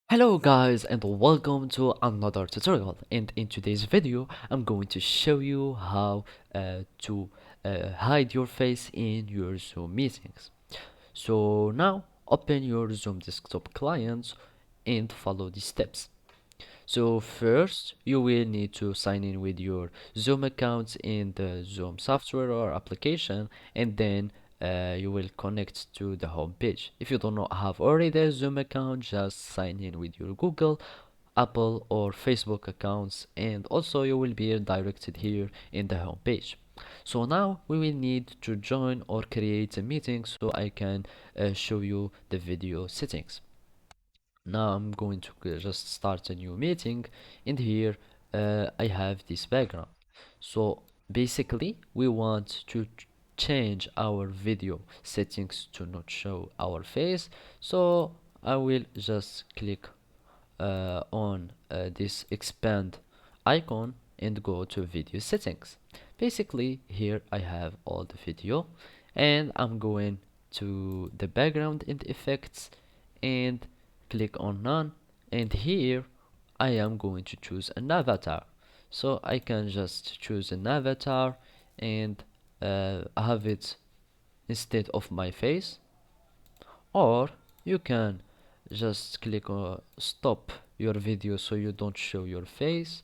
Hello guys and welcome to another tutorial, and in today's video I'm going to show you how to hide your face in your Zoom meetings. So now open your Zoom desktop client and follow the steps. So first you will need to sign in with your Zoom account in the Zoom software or application, and then you will connect to the home page. If you do not have already a Zoom account, just sign in with your Google, Apple or Facebook accounts, and also you will be directed here in the home page. So now we will need to join or create a meeting so I can show you the video settings. Now I'm going to just start a new meeting, and here I have this background. So basically we want to change our video settings to not show our face. So I will just click on this expand icon and go to video settings. Basically here I have all the video, and I'm going to the background and effects and click on none, and here I am going to choose an avatar. So I can just choose an avatar and have it instead of my face, or you can just click on stop your video so you don't show your face.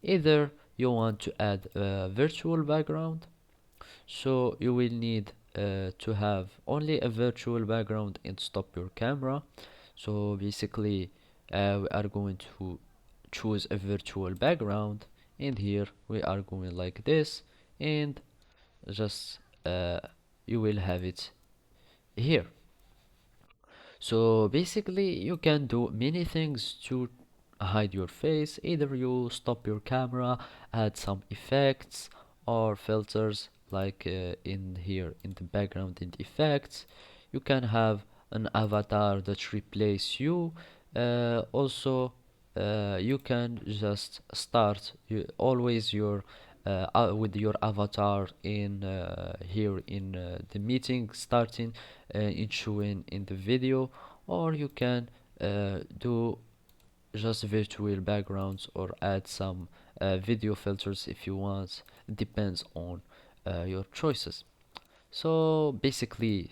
Either you want to add a virtual background, so you will need to have only a virtual background and stop your camera. So basically we are going to choose a virtual background, and here we are going like this, and just you will have it here. So basically you can do many things to hide your face. Either you stop your camera, add some effects or filters like in here in the background and effects. You can have an avatar that replace you. Also you can just start always your with your avatar in here in the meeting starting in showing in the video, or you can do just virtual backgrounds or add some video filters if you want. It depends on your choices. So basically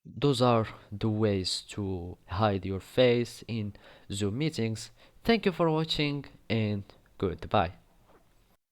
those are the ways to hide your face in Zoom meetings. Thank you for watching and goodbye.